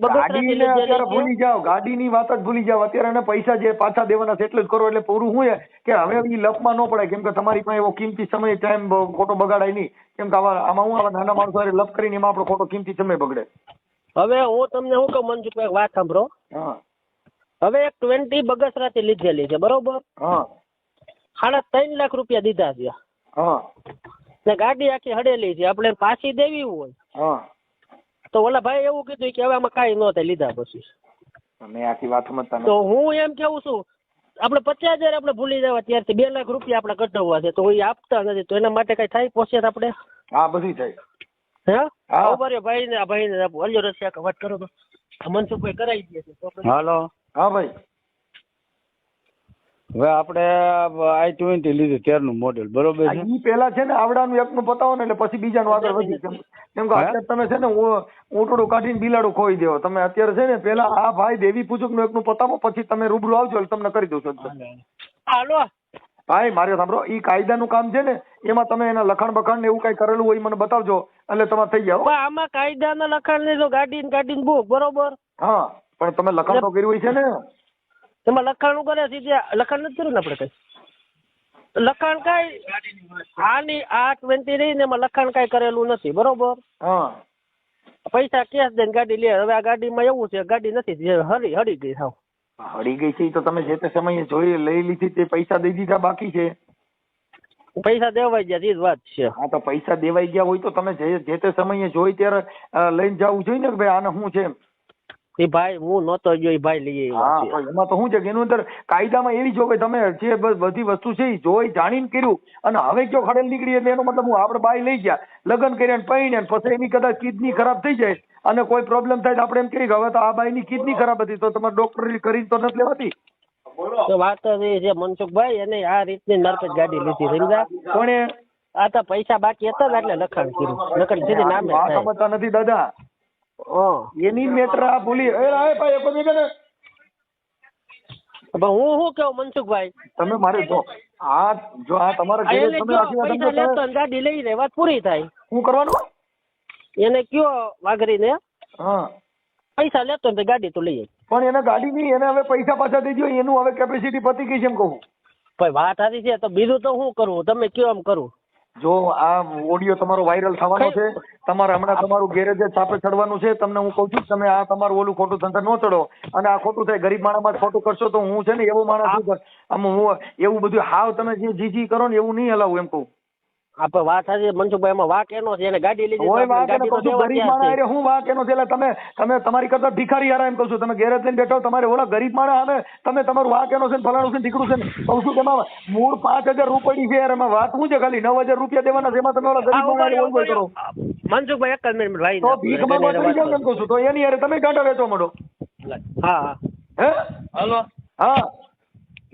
ભૂલી જાઓ. ગાડીની વાત જ ભૂલી જાઓ. અત્યારે એને પૈસા જે પાછા દેવાના છે એટલે જ કરો. એટલે પૂરું શું કે હવે એ લપમાં ન પડાય. કેમ કે તમારી પાસે એવો કિંમતી સમય ટાઈમ ખોટો બગાડાય નહીં. કેમ કે આમાં હું નાના માણસો લપ કરીને એમાં આપણો ખોટો કિંમતી સમય બગડે. હવે હું તમને શું કહું મનસુખભાઈ વાત સાંભળો. હવે એક 20 બગસરાથી લીધેલી છે, બરોબર. 3.5 લાખ રૂપિયા દીધા છે. ને ગાડી આખી હડેલી છે. આપણે પાછી દેવી હોય તો ઓલા ભાઈ એવું કીધું કે હવે આમાં કાંઈ ન થાય લીધા પછી. આખી વાત સમજતા તો હું એમ કેવું છું આપણે 50,000 આપણે ભૂલી જવા ત્યારથી 2 લાખ રૂપિયા આપણે કઢાવવા છે તો એ આપતા નથી તો એના માટે કઈ થાય પોસેસ આપણે? હા બધું થાય. હે ભાઈ ને આપો અલ્યો રસિયા વાત કરો તો. મનસુખભાઈ કરાવી દે છે તો પછી હાલો, હા ભાઈ હવે આપણે i20 લીધું 13 નું મોડેલ, બરોબર છે? ઈ પેલા છે ને આવડાનું એકનું પતાવો ને એટલે પછી બીજાનું આગળ વધી. કેમ કે અત્યારે તમે છે ને ઊંટડું કાઢીને બિલાડું ખોઈ દેવો. તમે અત્યારે છે ને પેલા આ ભાઈ દેવી પૂજક નું એકનું પતાવો, પછી તમે રૂબરૂ આવજો એટલે તમને કરી દઉં છું. હાલો ભાઈ મારે સાંભળો, ઈ કાયદાનું કામ છે ને એમાં તમે એના લખાણ બખાણ ને એવું કઈ કરેલું હોય ઈ મને બતાવજો એટલે તમારે થઈ જાવ. પણ આમાં કાયદાના લખાણ ને જો ગાડીને બુક બરોબર. હા પણ તમે લખાણ તો કર્યું હોય છે ને. એમાં લખાણું કરે સીધે લખાણ નથી કર્યું ને આપણે કઈ લખાણ કઈ આની આ 20 રહી ને એમાં લખાણ કઈ કરેલું નથી બરોબર. હા પૈસા કેશ દઈને ગાડી લે. હવે આ ગાડીમાં એવું છે ગાડી નથી જે હળી ગઈ સાવ. હળી ગઈ છે ઈ તો તમે જે તે સમયે જોઈ લઈ લીધી તે પૈસા દઈ દીધા બાકી છે. પૈસા દેવાઈ ગયા એ જ વાત છે. હા તો પૈસા દેવાઈ ગયા હોય તો તમે જે તે સમયે જોઈ ત્યારે લઈને જવું જોઈએ ને કે ભાઈ આને શું છે. એ ભાઈ હું નહોતો ગયો એ ભાઈ લઈ હા તો એમાં તો શું છે કે એનું અંદર કાયદામાં એવી જો કે તમે જે બધી વસ્તુ છે એ જોઈ જાણીને કર્યું અને હવે કયો ખડેલ નીકળી એટલે એનો મતલબ હું આપણે બાઈ લઈ ગયા લગ્ન કર્યા ને પૈણે પછી એની કદાચ કિડની ખરાબ થઈ જાય અને કોઈ પ્રોબ્લેમ થાય તો આપણે એમ કહીએ કે હવે તો આ બાઈની કિડની ખરાબ હતી તો તમારે ડોક્ટર કરીને તો નથી લેવાતી. તો વાત એ છે મનસુખભાઈ એને આ રીતની નરકટ ગાડી લીધી સમજ્યા. કોણે આ તો પૈસા બાકી હતા ને એટલે લખાણ કર્યું નકર સીધી નામે વાત થાય. સમજતા નથી દાદા. એની મેટર આ ભૂલી ભાઈ એક મિનિટ ને પણ હું શું કેવું મનસુખભાઈ તમે મારે જો આ તમારા ઘરે એને તમે કયો આખી વાત પૈસા સમજો લેતો તમે ને ગાડી લઈ લે વાત પૂરી થાય. શું કરવાનું. એને કયો વાઘરીને હા પૈસા લેતો ને તો ગાડી તો લઈએ. પણ એને ગાડી નહીં એને હવે પૈસા પાછા દઈ દો એનું હવે કેપેસિટી પતી ગઈ છે એમ કહું. ભાઈ વાત સારી છે તો બીજું તો શું કરવું તમે કયો એમ કરું. જો આ ઓડિયો તમારો વાયરલ થવાનો છે તમારે હમણાં તમારું ગેરેજ છાપે ચડવાનું છે. તમને હું કહું છું તમે આ તમારું ઓલું ખોટું ધંધા ન ચડો અને આ ખોટું થાય ગરીબ માણસમાં ખોટું કરશો તો હું છે ને એવો માણસ છું આમ હું એવું બધું હાવ તમે જે જી કરો ને એવું નહીં હલાવું એમ કહું. આપણે વાત સાચી મનસુખભાઈ એમાં વાક એનો છે એને ગાડી લીધી હોય તો વાંક એને ગાડી તો કહું છું દેવા ગરીબ તૈયાર માણસ છે. હું વાંક એનો છે એટલે તમે તમારી કરતા ભિખારી હારા એમ કહું છું. તમે ગેરેજ લઈને બેઠો તમારે ઓલા ગરીબ માણસ આવે તમે તમારું વાંક એનો છે ને ફલાણું છે ને ઠીકડું છે ને કહું છું કે એમાં મૂળ 5000 રૂપિયા છે યાર એમાં વાત શું છે ખાલી 9000 રૂપિયા દેવાના છે એમાં તમે ઓલા ગરીબ માણસ ઓળગોળ કરો મનસુખભાઈ એક જ મિનિટ ભાઈ તો ભીખ માંગવા ચડી જાવ એમ કહું છું. તો એની યાર તમે ગાંડા વેચવા માંડો. હા હે હલો હા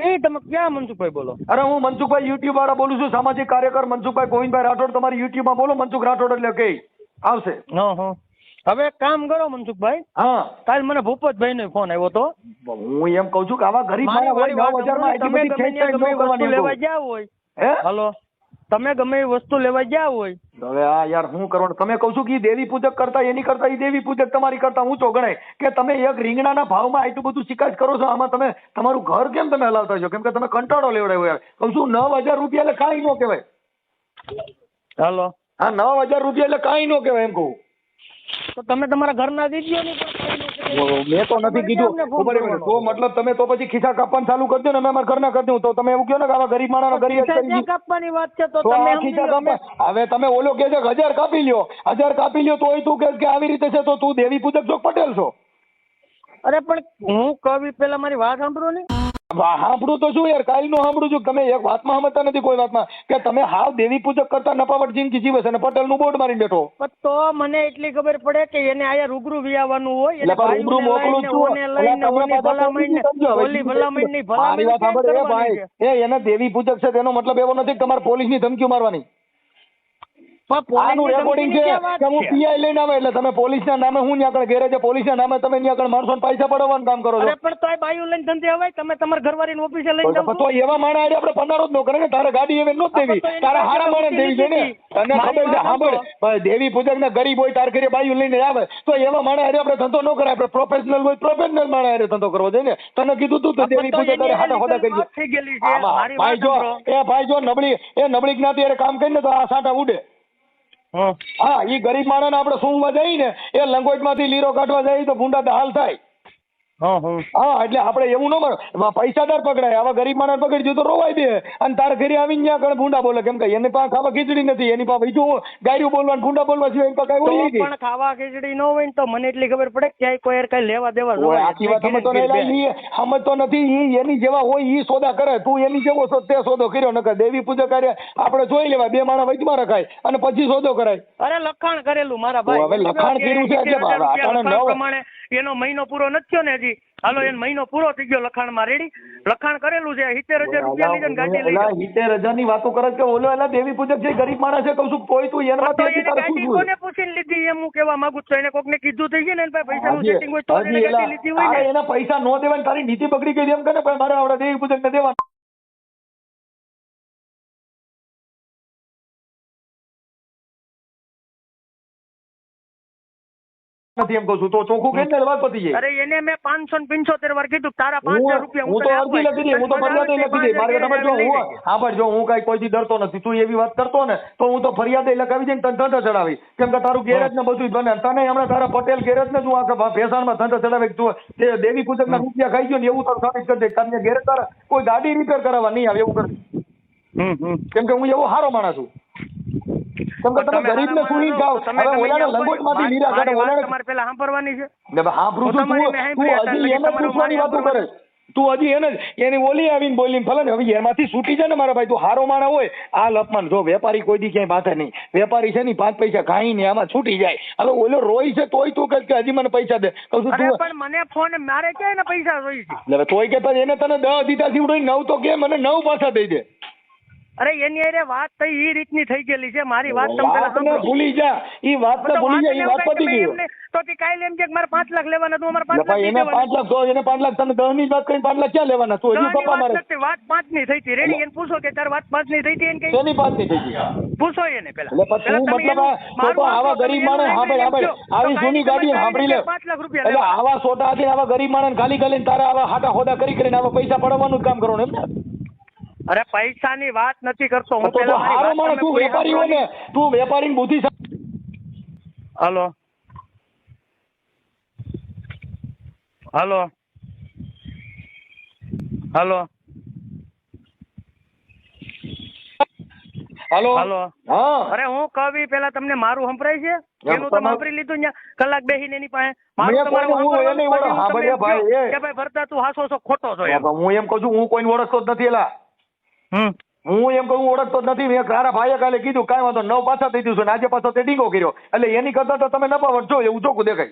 એ તમે ક્યાં મનસુખભાઈ બોલો. અરે હું મનસુખભાઈ યુટ્યુબ વાળા બોલું છું સામાજિક કાર્યકર મનસુખભાઈ ગોવિંદભાઈ રાઠોડ. તમારી યુટ્યુબ માં બોલો મનસુખ રાઠોડ એટલે કઈ આવશે. હવે એક કામ કરો મનસુખભાઈ, હા કાલ મને ભૂપતભાઈ નો ફોન આવ્યો તો. હું એમ કઉ છું કે આવા ગરીબ માણસ હોય 9000 માં આટલી બધી ખેંચાઈ ન કરવાની એમ લેવા કહું. ગયા હોય હે હલો તમે ગમે એ વસ્તુ લેવા ગયા હોય હવે આ યાર હું કરવાનું તમે કહું છું કે ઈ દેવી પૂજક કરતા એની કરતા ઈ દેવી પૂજક તમારી કરતા ઊંચો ગણાય કે તમે એક રીંગણાના ભાવમાં આટલું બધું શિકાયત કરો છો. આમાં તમે તમારું ઘર કેમ તમે હલાવતા છો? કેમ કે તમે કંટાળો લેવડાવ્યો યાર. કહું છું 9000 રૂપિયા એટલે કાંઈ ન કહેવાય. હલો હા 9000 રૂપિયા એટલે કાંઈ ન કહેવાય એમ કહું. તો તમે તમારા ઘરના દીધો ને મેં તો નથી કીધું તો મતલબ તમે તો પછી ખિસ્સા કાપવાનું ચાલુ કરજો ને અમે અમારા ઘરના કરી દઉં તો તમે એવું કહો ને કે આવા ગરીબ માણસ ગરીબ કાપવાની વાત છે તો તો તમે આ ખિસ્સા કાપવા હવે તમે ઓલો કે છે 1000 કાપી લ્યો 1000 કાપી લ્યો તોય તું કે આવી રીતે છે તો તું દેવી પૂજક છો પટેલ છો. અરે પણ હું કવિ પેલા મારી વાત સાંભળો ને. સાંભળું તો શું યાર કાલ નું સાંભળું છું. તમે એક વાતમાં સમજતા નથી કોઈ વાતમાં કે તમે હાવ દેવી પૂજક કરતા નપાવટ જિંદગી જીવે છે અને પટેલ નું બોર્ડ મારીને બેઠો. તો મને એટલી ખબર પડે કે એને આયા રૂબરૂ વિયાવાનું હોય એટલે પણ રૂબરૂ મોકલું છું. મારી વાત સાંભળ ભાઈ એને દેવી પૂજક છે તેનો મતલબ એવો નથી કે તમારે પોલીસ ની ધમકીઓ મારવાની. આનું રેકોર્ડિંગ છે કે હું પીઆઈ લઈને આવે એટલે તમે પોલીસ ના નામે હું ત્યાં ગેરેજ પોલીસ ના નામે તમે ત્યાં માણસો પૈસા પડવાનું કામ કરો છો. પણ તોય બાયું લઈને ધંધે આવે તમે તમારા ઘરવાળી ઓફિસે લઈને જાવ તો એવા માણસ આપણે પનારો જ ન કરે ને. તારે ગાડી એવી ન દેવી તારે હારા માણસ દેવી જોઈએ ને. તને ખબર છે સાંભળ દેવી પૂજક ને ગરીબ હોય તાર ઘરે બાયું લઈને આવે તો એવા માણસ આપણે ધંધો ન કરાય. આપણે પ્રોફેશનલ હોય પ્રોફેશનલ માણસ ધંધો કરવો જોઈએ ને. તને કીધું તું દેવી પૂજક હાડા હોદા કરી ભાઈ જો નબળી જ્ઞાતિ કામ કરીને તો આ સાંટા ઉડે. હા ઈ ગરીબ માણસ આપણે સુંઘવા જઈએ ને એ લંગોટ માંથી લીરો કાઢવા જાય તો ગુંડા હાલ થાય. હા એટલે આપણે એવું ન માનો પૈસાદાર પકડાય, આવા ગરીબ માણસ પકડી દો તો રોવાય દે અને તારા ઘરે આવીને ત્યાં કણ ભૂંડા બોલે, કેમ કે એની પાસે ખાવા ખીચડી નથી, એની પાસે બીજું ગાયરું બોલવાનું ભૂંડા બોલવા સિવાય એની પાસે કઈ હોય નહીં. પણ ખાવા ખીચડી ન હોય ને તો મને એટલી ખબર પડે કે કોઈ કઈ લેવા દેવા ઓય આખી વાત સમજતો નહીં, સમજતો નથી. ઈ એની જેવા હોય ઈ સોદા કરે, તું એની જેવો છો તે સોદો કર્યો. નકર દેવી પૂજા કાર્ય આપણે જોઈ લેવા, બે માણસ વચમાં રખાય અને પછી સોદો કરાય. અરે લખાણ કરેલું મારા ભાઈ, હવે લખાણ કર્યું છે એટલે પ્રમાણે એનો મહિનો પૂરો નથી થયો ને હજી. હાલો એનો મહિનો પૂરો થઈ ગયો લખાણમાં, રેડી લખાણ કરેલું છે. 70,000 રૂપિયા લીધા ને ગાડી લઈ ગયો. 70,000 ની વાતો કરે કે ઓલો એલા દેવી પૂજક છે, ગરીબ માણસ છે, કહું છું કોઈ તું એનામાંથી ગાડી કોને પૂછીને લીધી એમ હું કેવા માંગુ છું. એને કોકને કીધું થઈ ગયું ને એના પાસે પૈસાનું સેટિંગ હોય તો એને ગાડી લીધી હોય ને. એના પૈસા નો દેવાય, તારી નીતિ બગડી ગઈ એમ કે મારે આવડા દેવી પૂજક ને દેવા નથી એમ કહું છું. તો ચોખ્ખું કહીને વાત પતી જાય. અરે એને મેં 575 વાર કીધું તારા 5,000 રૂપિયા હું તો અરજી લખી દે, હું તો ફરિયાદ લખી દે. મારે તમે જો હું હા જો હું કઈ કોઈથી ડરતો નથી. તું એવી વાત કરતો ને તો હું તો ફરિયાદ લખાવી દઈને તને ધંધો ચડાવી, કેમ કે તારું ગેરેજ ને બધું બને. તને હમણાં તારા પટેલ ગેરેજ ને તું આખા ભેસાણમાં ધંધો ચડાવી, તું તે દેવી પૂજક ના રૂપિયા ખાઈ ગયો ને એવું તારું સાબિત કરી દે. તારે ગેરેજ તારા કોઈ ગાડી રિપેર કરાવવા નહીં આવે એવું કરી, કેમ કે હું એવો સારો માણસ છું. કેમ કે તમે ગરીબ ને સુની જાઓ. હવે ઓલાને લંગોટ માંથી લીરા કાઢે, ઓલાને તમારે પેલા સાંભળવાની છે. સાંભળું છું. તું હજી એને પૂછવાની વાતો કરે, તું હજી એને એની ઓલી આવીને બોલીને ફલાને. હવે એમાંથી છૂટી જાય ને મારા ભાઈ. તું હારો માણા હોય આ લપમાં જો, વેપારી કોઈ દી ક્યાંય બાંધે નહીં. વેપારી છે ને 5 પૈસા ખાઈ ને આમાં છૂટી જાય. હવે ઓલો રોય છે તોય તું કહે કે હજી મને પૈસા દે. કહું છું તું પણ મને ફોન મારે ક્યાં એને પૈસા જોઈ છે. એટલે તોય કે પછી એને તને 10 દીધા જીવડો 9 તો કે મને 9 પાછા દઈ દે. અરે એની અરે વાત થઈ ઈ રીતની થઈ ગયેલી છે. મારી વાત તમે ભૂલી જા, ઈ વાત ને ભૂલી જા, ઈ વાત પતી ગઈ. તો તે કાલે એમ કે મારે 5 લાખ લેવાના, તું અમારે 5 લાખ એને 5 લાખ તો એને 5 લાખ તને 10 ની વાત કરીને 5 લાખ ક્યાં લેવાના? તું હજી પપ્પા મારે વાત 5 ની થઈ હતી. રેડી એને પૂછો કે તાર વાત 5 ની થઈ હતી. એને કઈ એની 5 ની થઈ ગઈ પૂછો એને પેલા. એટલે પછી મતલબ તો આવા ગરીબ માણસ આવી જૂની ગાડી સાંભળી લે. 5 લાખ રૂપિયા એટલે આવા સોટા હતી, આવા ગરીબ માણસ ખાલી ખાલી તારા આવા હાટા હોદા કરી કરીને આવા પૈસા પડવાનું જ કામ કરવાનું એમ ને. અરે પૈસાની વાત નથી કરતો હું. તો હારો માણસ તું વેપારી હોય ને, તું વેપારીની બુદ્ધિ. હાલો હાલો હાલો હાલો હાલો હા. અરે હું કવિ પેલા તમને મારું સંભળાય છે? એનું તો સાંભળી લીધું ને કલાક બેસીને એની પાસે. કે ભાઈ ભરતા તું હાસો છો ખોટો છો. હું એમ કહું છું હું કોઈને ઓળખતો જ નથી. એલા હું એમ કહું ઓળખતો જ નથી. મેં તારા ભાઈએ કાલે કીધું કાંઈ વાંધો 9 પાછા થઈ દીધું છે, આજે પાછો તે ડીંગો કર્યો. એટલે એની કરતા તો તમે નફાવટ જો એવું ચોખ્ખું દેખાય.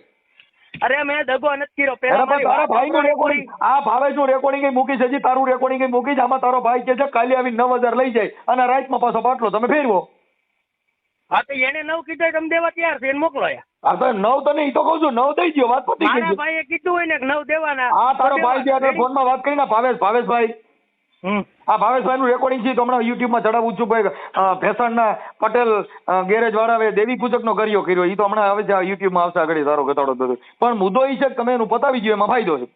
અરે મેં દગો નથી કર્યો. તારા ભાઈ નું રેકોર્ડિંગ, આ ભાવેશ નું રેકોર્ડિંગ મૂકીશ, હજી તારું રેકોર્ડિંગ મૂકીશ. આમાં તારો ભાઈ કે છે કાલે આવી 9,000 લઈ જાય અને રાતમાં પાછો બાટલો તમે ફેરવો. હા તો એને 9 કીધું તમે દેવા તૈયાર છે, એને મોકલો. હા તો 9 તો નહીં તો કહું છું 9 દઈ ગયો, વાત પતી ગઈ. મારા ભાઈએ કીધું હોય ને 9 દેવાના. હા તારો ભાઈ જે ફોનમાં વાત કરીને ભાવેશભાઈ આ ભાવેશભાઈ નું રેકોર્ડિંગ છે તો હમણાં યુટ્યુબ માં ચડાવું છું. ભાઈ ભેસાણના પટેલ ગેરેજ વાળા દેવી પૂજક નો કર્યો એ તો હમણાં આવે છે યુટ્યુબ માં આવશે આગળ સારો ઘટાડો થતો. પણ મુદ્દો એ છે કે તમે એનું પતાવી ગયો એમાં ફાયદો છે.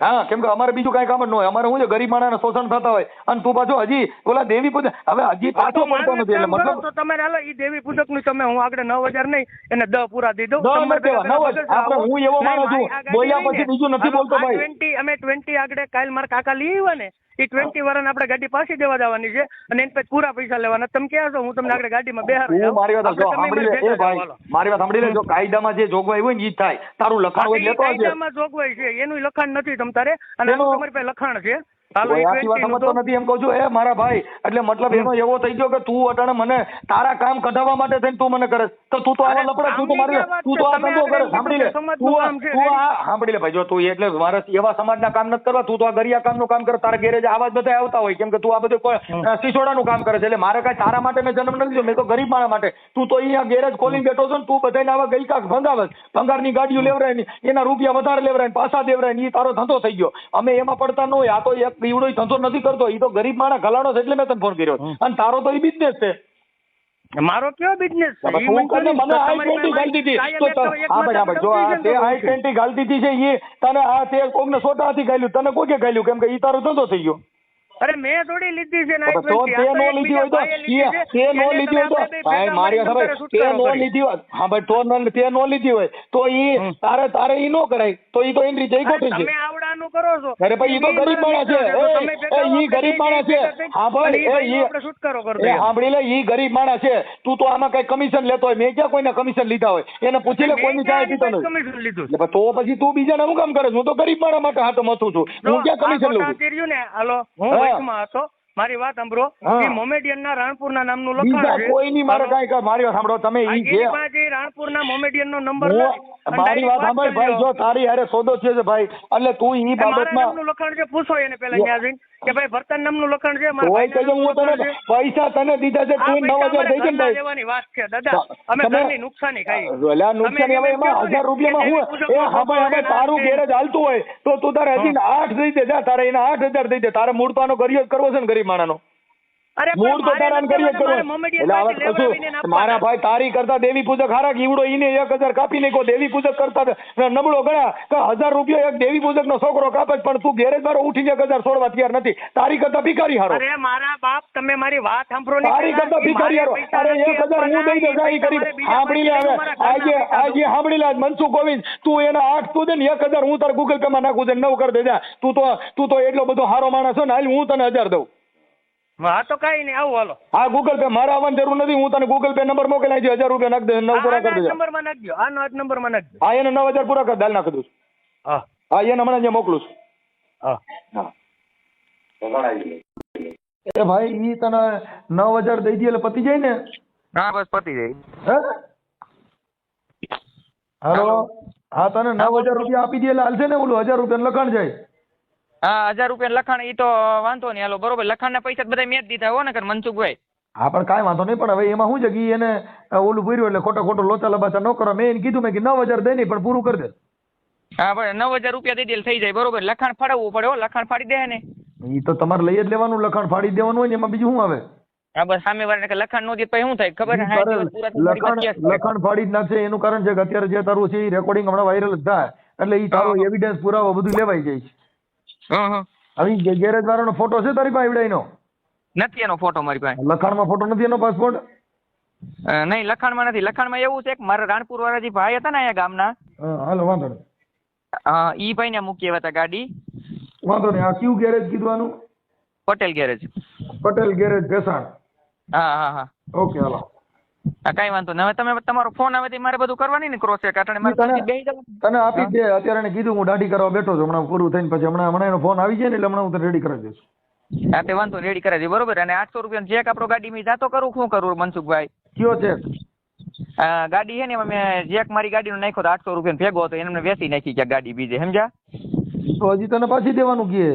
હા કેમ કે અમારે બીજું કઈ કામ જ ન હોય. અમારે શું છે ગરીબ માણસ શોષણ થતા હોય અને તું પાછો હજી ઓલા દેવી પૂજક હવે હજી પાછો પડતો નથી. એટલે મતલબ તમે હાલો ઈ દેવી પૂજક નું તમે હું આગળ 9,000 નહીં એને 10 પૂરા દઈ દઉં. હું એવો માણસ છું બોલ્યા પછી બીજું નથી બોલતો ભાઈ. અમે 20 આગળ કાલ મારા કાકા લઈ આવ્યા ને એ 20 વાળાને આપણે ગાડી પાછી દેવા જવાની છે અને એને પછી પૂરા પૈસા લેવાના. તમે ક્યાં છો? હું તમને આગળ ગાડીમાં બેહાડું. મારી વાત સાંભળી લે ભાઈ, મારી વાત સાંભળી લે. જો કાયદામાં જે જોગવાઈ હોય ને ઈ થાય. તારું લખાણ હોય લેતો આવજે. કાયદામાં જોગવાઈ છે, એનું લખાણ નથી તમ તારે અને તમારી પાસે લખાણ છે. નથી એમ કહું છું એ મારા ભાઈ. એટલે મતલબ એનો એવો થઈ ગયો કે તું અટાણે મને તારા કામ કઢાવવા માટે થઈને તું મને કરે તો તું તો આવા લપડા તું તો મારી તું તો આ ધંધો કરે. સાંભળી લે તું આ સાંભળી લે ભાઈ. જો તું એટલે મારે એવા સમાજના કામ નથી કરવા. તું તો આ ગરિયા કામનું કામ કરે. તારા ગેરેજ આવા જ બધા આવતા હોય કેમ કે તું આ બધું સિસોડાનું કામ કરે છે. એટલે મારે કઈ તારા માટે મેં જન્મ નથી લીધો, મેં તો ગરીબ માણસ માટે. તું તો અહીંયા ગેરેજ ખોલીને બેઠો છો ને તું બધાને આવા ગઈ કાક ભંગાવે ભંગારની ગાડીઓ લેવરાય એના રૂપિયા વધારે લેવરાય પાછા દેવરાય એ તારો ધંધો થઈ ગયો. અમે એમાં પડતા ન હોય. આ તો એક દીવડો ધંધો નથી કરતો. એ તો ગરીબ માણસ ગલાડો છે એટલે મેં તને ફોન કર્યો. અને તારો તો એ બિઝનેસ છે. મારો કયો બિઝનેસ છે? મને I-20 ગાલી દીધી. જો તે I-20 ગાલી દીધી છે એ તને આ તે કોકને સોટાથી ગાલ્યું તને કોઈ ગાલ્યું કેમ કે એ તારો ધંધો થઈ ગયો. અરે મેં થોડી લીધી છે તો તે નો લીધી હોય તો તે નો લીધી હોય તો ભાઈ મારી ખબર તે નો લીધી હોય હા ભાઈ તો તે નો લીધી હોય તો ઈ તારે ઈ નો કરાય તો ઈ તો એની રીતે ખોટી છે. તમે આવડાનું કરો છો. અરે ભાઈ ઈ તો ગરીબ માણસ છે ઈ ગરીબ માણસ છે હા ભાઈ આપણે છુટકારો કરી દઈએ. સાંભળી લે ઈ ગરીબ માણસ છે તું તો આમાં કઈ કમિશન લેતો હોય મેં ક્યાં કોઈને કમિશન લીધા હોય એને પૂછી લે કોઈની ચાય પીતો નથી. કમિશન લીધું તો પછી તું બીજાને શું કામ કરે હું તો ગરીબ માણસ માટે હાથો મથું છું હું ક્યાં કમિશન લઉં છું. ને હાલો હું વચમાં હતો મારી વાત સાંભળો એ મોમેડિયન ના રાણપુરના નામનું લખાણ છે કોઈ નહીં મારે કાંઈ મારી વાત સાંભળો તમે ઈ જે રાણપુરના મોમેડિયન નો નંબર મારી વાત સાંભળ ભાઈ જો તારી હારે સોદો છે ભાઈ એટલે તું ઈ બાબતમાં નામનું લખાણ છે પૂછો એને પેલા ત્યાં જઈને કે ભાઈ ભરતન નામનું લખાણ છે મારા કોઈ કહેજો હું તને પૈસા તને દીધા છે તું 9000 દઈ દે ને ભાઈ દેવાની વાત છે દાદા અમે ઘરની નુકસાની ખાઈ ઓલા નુકસાની હવે એમાં 1000 રૂપિયામાં હું એ હા ભાઈ હવે તારું ગેરેજ હાલતું હોય તો તું તારે હજી 8 દઈ દે જા તારે એના 8000 દઈ દે તારે મૂળ તો આનો ગરિયો જ કરવો છે ને ગરીબ માણાનો મૂળ તો તારા ગરિયો જ કરવો એટલે હવે કશું મારા ભાઈ તારી કરતા દેવી પૂજક હારા ઈવડો ઈને 1000 કાપી નાખો દેવી પૂજક કરતા નબળો ગણા કે 1000 રૂપિયા એક દેવી પૂજક નો છોકરો કાપે પણ તું ગેરેજ મારો ઉઠી 1000 છોડવા તૈયાર નથી તારી કરતા ભિખારી હારો. અરે મારા બાપ તમે મારી વાત સાંભળો ને તારી કરતા ભિખારી હારો અરે 1000 હું દઈ દે જાય કરી સાંભળી લે હવે આજે સાંભળી લે મનસુખ ગોવિંદ તું એના 8 તું દે ને 1000 હું તાર ગૂગલ પે માં નાખું છે 9 કરી દેજા તું તો એટલો બધો હારો માણસ છો ને હાલ હું તને 1000 દઉં. હા તો કઈ નહીં આવું હાલો હા ગૂગલ પે મારા આવવાની જરૂર નથી હું તને ગૂગલ પે નંબર મોકલાઈ છે 1000 રૂપિયા નાખ દે 9 પૂરા કરી દેજો. નંબર માં નાખજો આનો જ નંબર માં નાખજો. હા એને 9000 પૂરા કરી દાલ નાખી દઉં છું. હા એને હમણાં જે મોકલું છું. હા એ ભાઈ ઈ તને 9000 દઈ દે એટલે પતી જાય ને. હા બસ પતી જાય. હે હાલો હા તને 9000 રૂપિયા આપી દે એટલે હાલશે ને ઓલું 1000 રૂપિયા લખાણ જાય. હા 1000 રૂપિયા લખાણ ઈ તો વાંધો નહીં હાલો બરોબર લખાણના પૈસા બધા મેં જ દીધા હો ને મનસુખભાઈ. હા પણ કાંઈ વાંધો નહીં પણ હવે એમાં શું છે કે એને ઓલું પૂર્યું એટલે ખોટો લોચા લબાચા ન કરો મેં એને કીધું મેં કે 9000 દઈ નહીં પણ પૂરું કરી દે. હા ભાઈ 9000 રૂપિયા દઈ દે થઈ જાય બરોબર લખાણ ફાડવું પડે હો લખાણ ફાડી દે ને. ઈ તો તમારે લઈ જ લેવાનું લખાણ ફાડી દેવાનું હોય ને એમાં બીજું શું આવે. હા બસ સામે વાળાને કે લખાણ નો દે પછી શું થાય ખબર લખાણ ફાડી જ નાખશે એનું કારણ છે કે અત્યારે જે તારું છે એ રેકોર્ડિંગ હમણાં વાયરલ જ થાય એટલે ઈ તારો એવિડન્સ પુરાવો બધું લેવાઈ જાય છે. હવે ગેરેજ વાળાનો ફોટો છે તારી પાસે એવડાઈનો નથી એનો ફોટો મારી પાસે. લખાણમાં ફોટો નથી એનો પાસપોર્ટ નહીં લખાણમાં નથી લખાણમાં એવું છે કે મારા રાણપુર વાળા જે ભાઈ હતા ને અહીંયા ગામના હાલો વાંધો નહીં ઈ ભાઈ ને મૂકી આવ્યા હતા ગાડી. વાંધો નહીં આ કયું ગેરેજ કીધું આનું પટેલ ગેરેજ. પટેલ ગેરેજ ભેસાણ. હા હા હા ઓકે હાલો હા કઈ વાંધો નહીં હવે તમે તમારો ફોન આવે તો મારે બધું કરવાની ને ક્રોસ ચેક આટણે મારે તને આપી દે અત્યારે એને કીધું હું દાઢી કરવા બેઠો છું હમણાં પૂરું થઈને પછી હમણાં એનો ફોન આવી જાય ને એટલે હમણાં હું તને રેડી કરાવી દઈશ. હા તે વાંધો રેડી કરાવી દે બરોબર અને 800 રૂપિયા ચેક આપણો ગાડીમાં જાતો કરું શું કરું મનસુખભાઈ. કયો ચેક ગાડી છે ને મેં ચેક મારી ગાડીનો નાખ્યો તો 800 રૂપિયા ભેગો હતો એને વેચી નાખી ક્યાં ગાડી બીજે સમજ્યા. તો હજી તને પાછી દેવાનું કે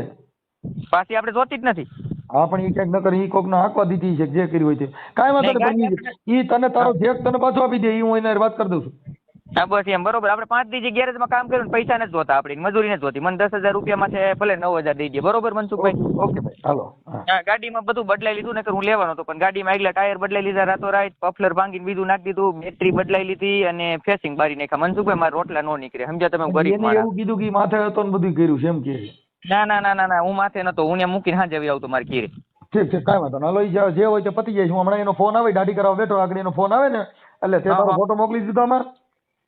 પાછી આપણે જોતી જ નથી. હા પણ એ ક્યાંક ન કરે એ કોક ને હાંકવા દીધી છે જે કર્યું હોય તે કાંઈ વાંધો નહીં એ તને તારો ચેક તને પાછો આપી દે એ હું એને વાત કરી દઉં છું. હા બસ એમ બરોબર આપણે 5 દી ગેરેજમાં કામ કર્યું ને પૈસા નથી જોતા આપણી મજૂરી નથી જોતી મને 10000 રૂપિયામાં છે ભલે 9000 દઈ દે બરોબર મનસુખભાઈ. ઓકે ભાઈ હાલો. હા ગાડીમાં બધું બદલાઈ લીધું ને હું લેવાનો હતો પણ ગાડીમાં આગલા ટાયર બદલાઈ લીધા રાતો રાત પફલર ભાંગીને બીજું નાખી દીધું બેટરી બદલાઈ લીધી અને ફેસિંગ બારી નાખ્યા મનસુખભાઈ મારા રોટલા નો નીકળે સમજ્યા તમે ગરીબ માણસ. એવું કીધું કે માથે હતો ને બધું કર્યું છે એમ કે ના ના ના ના હું માથે નતો હું મૂકીને હાજર આવી આવતો મારી કીરે. ઠીક છે કાંઈ વાંધો ના લઈ જાવ જે હોય તે પતી જાય હું હમણાં એનો ફોન આવે દાઢી કરવા બેઠો આગળ એનો ફોન આવે ને એટલે તે તારો ફોટો મોકલી દીધો અમારે.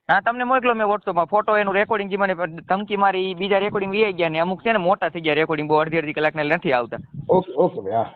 હા તમને મોકલો મેં વોટ્સઅપમાં ફોટો એનું રેકોર્ડિંગ જે મને ધમકી મારી બીજા રેકોર્ડિંગ વી ગયા ને અમુક છે ને મોટા થઈ ગયા રેકોર્ડિંગ બહુ અડધી કલાકને નથી આવતા. ઓકે ઓકે ભાઈ હા